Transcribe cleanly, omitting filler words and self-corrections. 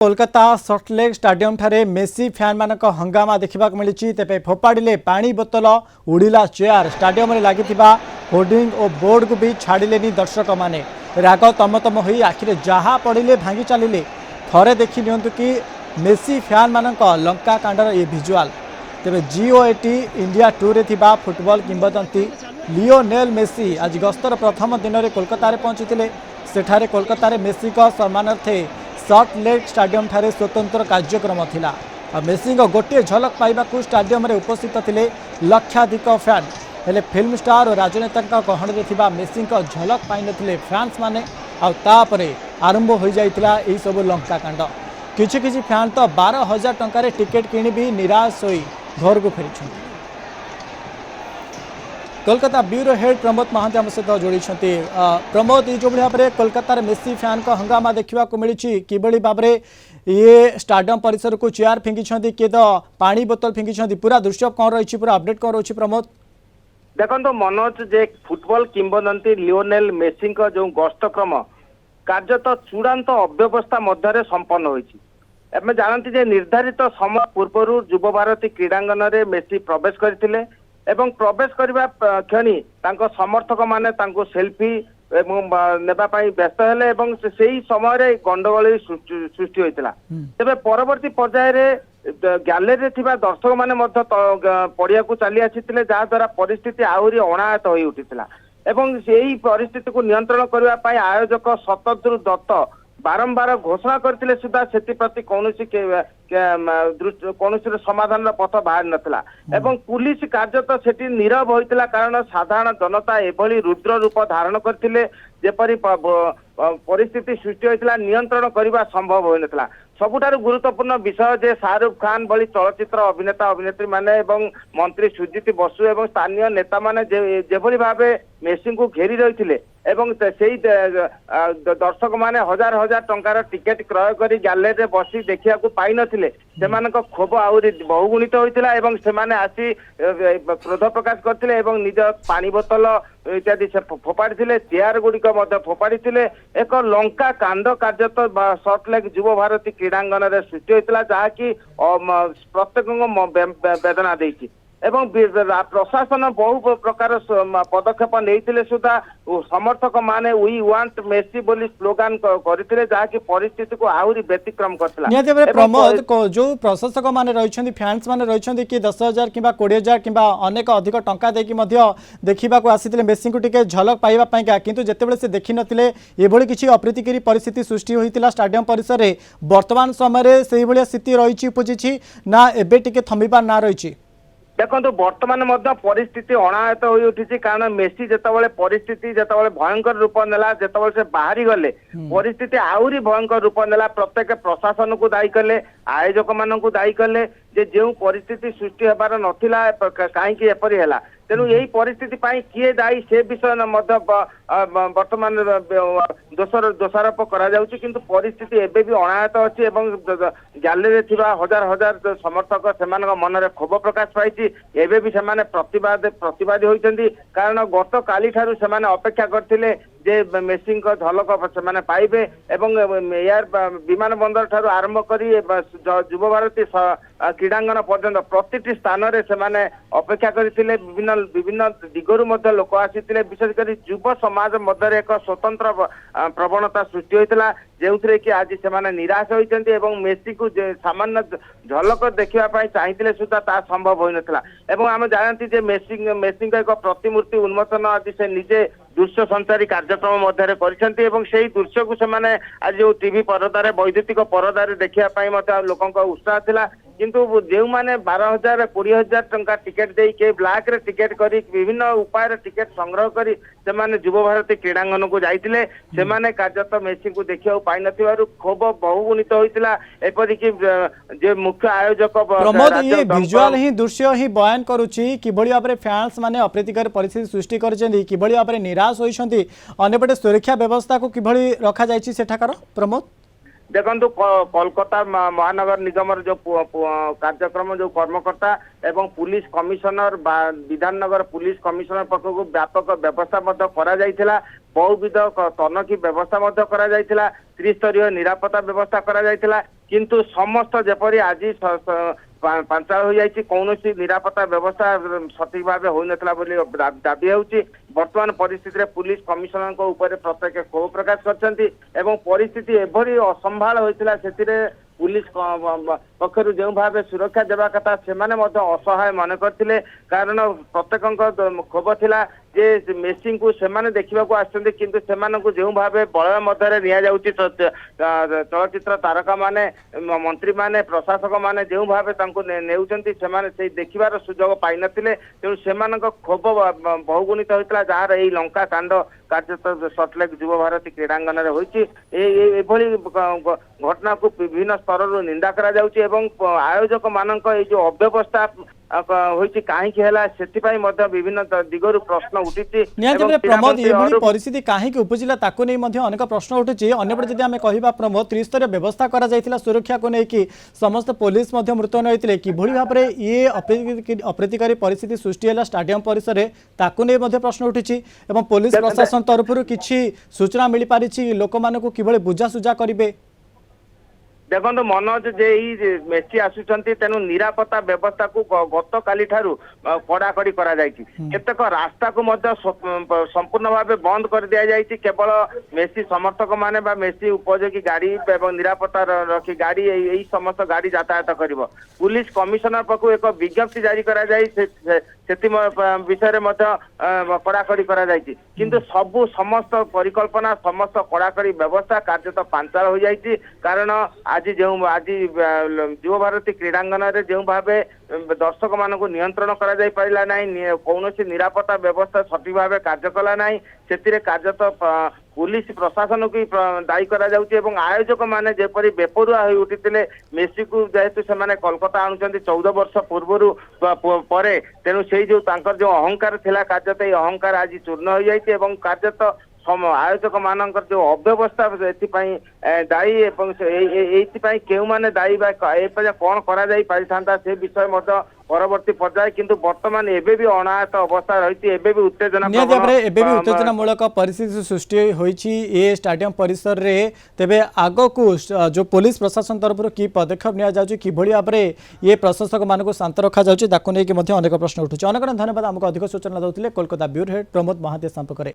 Kolkata Salt Lake stadium ठारे Messi fan मानक हंगामा देखा मिली तेज फोपाड़े पानी बोतल उड़िला चेयर स्टाडियम लगी होर्डिंग और बोर्ड को भी छाड़िले दर्शक माने राग तमतम हो आखिरे जहाँ पड़े भांगी चलिए थरे देखी नियंतु कि मेसी फैन मानक लंका कांडर ये भिजुआल तेरे G-O-A-T इंडिया टूर थिबा फुटबॉल किंबदंती लियोनेल मेसी आज गस्तर प्रथम दिन में कोलकाता पहुंची सेठारे कोलकाता मेसी सम्मानार्थे सल्टलेक स्टाडियम ठारे स्वतंत्र कार्यक्रम थिला मेसी गोटे झलक पाइबाकू स्टाडियम रे उपस्थित थिले लक्षाधिक फैन हेले फिल्म स्टार और राजनेता गहण में मेसी झलक पाई नथिले फैंस माने आउे आरंभ हो जाइतिला एही सब लंका कांड किछि किछि फैन तो 12,000 टंका टिकेट किणी भी निराश होई घर को फेरी कोलकाता ब्यूरो हेड प्रमोद महांती आम सहित जोड़ी प्रमोद ये जो भाव में कोलकाता मेसी फैन को हंगामा देखा मिली कि भाव में ये स्टाडियम परिसर को चेयर फिंगी किए तो पानी बोतल फिंगी पूरा दृश्य कौन रही पूरा अपडेट कौन रही प्रमोद देखो मनोज जे फुटबॉल किंबदंती लियोनेल मेसी जो गस्त क्रम कार्यत चूड़ांत अव्यवस्था मध्य संपन्न होती एम जानती जे निर्धारित समय पूर्व युव भारती क्रीडांगन में मेसी प्रवेश करते एवं प्रवेश करने क्षणी समर्थक माने सेल्फी नेबाई व्यस्त हेले एवं से समय गंडगोल सृष्टि होता तेरे परवर्ती पर्यायर गैलरी थिबा दर्शक माने पड़िया को चली आसी जहाद्वारा परिस्थिति आहरी अणायत हो उठिला एवं यही परिस्थिति को नियंत्रण करने आयोजक शतद्रु दत्त बारंबार घोषणा करते सुधा से कौन समाधान पथ बाहर नथिला एवं पुलिस कार्यत सेठी नीरव होइतिला कारण साधारण जनता एभली रुद्र रूप धारण करथिले जेपरी परिस्थिति सृष्टि होइतिला नियंत्रण करने संभव होई नथिला सबुठारु गुरुत्वपूर्ण विषय जे शाहरुख खान भली चलचित्र अभिनेता अभिनेत्री माने एवं मंत्री सुजीत बसु एवं स्थानीय नेता माने जेभली भाबे मेसी को घेरी रही एवं से दर्शक माने हजार हजार टंकार टिकेट क्रय कर गैलरी बसी देखा पाई नथिले सेमानक क्षोभ आहरी बहुगुणित होइतिला एवं सेमाने आसी क्रोध प्रकाश करथिले एवं निज पानी बोतल इत्यादि से फोपाड़ी चेयर गुड़िक फोपाड़ी एक लंका कांड कार्यत सल्टलेक युव भारती क्रीडांगन में सृष्टि होता जहाँकि प्रत्येक वेदना देती एवं प्रशासन बहु प्रकार पदक्षेप नहीं सुधा समर्थक माने वी वांट मेसी बोली स्लोगान करते जहाँकि परिस्थिति को आहरी व्यतिक्रम करथिला प्रमोद जो प्रशासक माने रही फैंस माने रही कि 10,000 कि 20,000 कि अनेक अधिक टंका देकी देखा आसी मेसी को टिके झलक पाइबा किंतु जितेबाला से देखी नथिले एभली किछि अप्रीतिकरी परिस्थिति सृष्टि होइतिला स्टाडियम परिसर में वर्तमान समय से भाया स्थिति रही उपजी ना एबे टिके थमिबार ना रही देखो बर्तमान परिस्थिति अणायत हो उठी कारण मेसी जितेबाला परिस्थिति जितेबाला भयंकर रूप नेला जितेबाला से बाहरी गले परिस्थिति आहरी भयंकर रूप नेला प्रत्येक प्रशासन को दायी कले आयोजक मान दायी कले जो परिस्थिति सृष्टि होबार नथिला कहीं एपरी है तेणु यही परिस्थिति किए दायी से विषय बर्तमान दोषारोप किंतु परिस्थिति एबे भी अणायत अच्छी गैलरी थिबा हजार हजार समर्थक से मन में क्षोभ प्रकाश पाई एबे भी से प्रतिवादी होती कारण गत काली ठारू से अपेक्षा करते जे मेसी झलक से पाइबे एवं एयर विमान बंदर ठारू आरंभ कर युव भारती क्रीडांगन पर्यंत प्रति स्थान से अपेक्षा करते विभिन्न विभिन्न दिगरु लोक आसी विशेषकर युव समाज मध्य एक स्वतंत्र प्रवणता सृष्टि होता जो कि आज से निराश होती मेसी को सामान्य झलक देखा चाहिए सुधा ता संभव हो नाला आम जानती मेसी एक प्रतिमूर्ति उन्मोचन आज से निजे दृश्य संचारी कार्यक्रम मध्य से दृश्य को से आज जो टीवी परदार वैद्युतिक परदार देखा लोक उत्साह था किंतु जो मैंने 12,000 20,000 टंका टिकेट दे के ब्लैक रे टिकेट करी विभिन्न उपाय टिकेट संग्रह करी से युव भारती क्रीडांगन को जाइतिले से माने कार्यत मेसी को देखा पाई नथिबारु क्षोभ बहुगुणित होइतिला एपरिक जे मुख्य आयोजक प्रमोद ये विजुअल ही दृश्य ही बयान करूची किभली भाबरे फैंस माने अप्रीतिकर परिस्थिति सृष्टि करछन्ती किभली भाबरे निराश होइछन्ती अन्यपटे सुरक्षा व्यवस्था को किभली रखा जाइछि सेठाकर प्रमोद देखो कोलकाता महानगर निगम जो कार्यक्रम जो कर्मकर्ता एवं police commissioner Bidhannagar police commissioner पक्ष व्यापक व्यवस्था करा बहुविध तनखी व्यवस्था मध्य करा जायतिला, त्रिस्तरीय निरापत्ता व्यवस्था करा जायतिला, किंतु समस्त जेपरी आज पांचाल हो जाइछि कौनसी निरापत्ता व्यवस्था सठिक भाव हो नथला बोली दाबी होउछि। वर्तमान परिस्थिति रे पुलिस कमिशनर को ऊपर प्रत्येक क्षोभ प्रकाश करछन्ति एवं परिस्थिति एभरी असंभाल होइतिला सेतिरे पुलिस पक्षर जो भाव सुरक्षा देवा कथा से असहाय मन करते कारण प्रत्येक क्षोभ थिला जे मेसिंग को सेमाने देखा आसछन्ति किंतु सेमानकु जो भाव बलय मध्य निया जाउछि चलचित्र तारका माने मंत्री माने प्रशासक माने जो भाव तांको नेउछन्ति सेमाने से देखिबार सुजोग पाइ नथिले तेणु सेमानक क्षोभ बहुगुणित होइतला जहार एई लंका कांड कार्यरत सल्टलेक युवा भारती क्रीडांगन रे होइछि। एभली घटना को विभिन्न स्तर निंदा करा जाउछि एवं आयोजक मानक ए जो अव्यवस्था होइछि काहे कि हला सेति मध्य विभिन्न दिगरु प्रश्न उठिछि। निहाती प्रमोद एभली परिस्थिति काहे कि उपजिला ताको नै मध्य अनेक प्रश्न उठिछि। अन्यपटे जदि आमे कहिबा प्रमोद त्रिस्तरीय व्यवस्था करा जायतिला सुरक्षा को नै कि समस्त पुलिस मध्य मुतयन होइतिले कि भली भाबरे ये अप्रीतिकारी परिस्थिति सृष्टि होला स्टेडियम परिसर रे ताको नै मध्य प्रश्न उठिछि एवं पुलिस प्रशासन तरफरु किछि सूचना मिली पारिछि लोक मानको किभली बुझा सुझा करिवे। देखो मनोज जे मेसी आसुचंती तेनु निरापत्ता व्यवस्था को गत काली ठारू कड़ाकड़ी करा जायछि। केतेक रास्ता को मध्य संपूर्ण भाव बंद कर दिया जायछि। केवल मेसी समर्थक माने बा मेसी उपयोगी गाड़ी एवं निरापत्ता रखी गाड़ी यही समस्त गाड़ी यातायात करिवो। पुलिस कमिशनर पकु एक विज्ञप्ति जारी करा जाय सेति विषय रे मध्य कड़ाकड़ी करा जायछि किंतु सबु समस्त परिकल्पना समस्त कड़ाकड़ी व्यवस्था कार्यत पांचाल हो जायछि। कारण आज युवा भारती क्रीडांगन रे जो भाव दर्शक मान नियंत्रण करा जाय पारिला नाही कौनसी निरापत्ता व्यवस्था सठिक भाव कार्य कला नाही सेतिरे कार्यत पुलिस प्रशासन को दायी करा जाउछि एवं आयोजक माने जेपरी बेपरुआ होई उठितिले मेसी को जेहेतु से माने कोलकाता आणुचंती 14 वर्ष पूर्वरु परे तेनु सेई जो तांकर जो अहंकार थिला कार्यत ए अहंकार आज चूर्ण हो जाइछि एवं कार्यत आयोजक मानकर जो अव्यवस्था एथिपाई दायी एवं एथिपाई केउ माने दायी बा कौन करा जाई पारिथांता से विषय मध्य परवर्ती पर्याय किंतु वर्तमान एबे भी अनाहत अवस्था रही एबे भी उत्तेजनामूलक परिस्थिति सृष्टि होइछि ए स्टेडियम परिसर रे। तेबे आगो को जो पुलिस प्रशासन तरफ की पदक्षेप निया जाउछि कि भली भाबरे ये प्रशासक मानको शांत रखा जाउछि ताको नै कि मध्ये अनेक प्रश्न उठुछि। अनेक धन्यवाद। हमको अधिक सूचना दउथिले कोलकाता ब्यूरो हेड प्रमोद महाते संपर्क करे।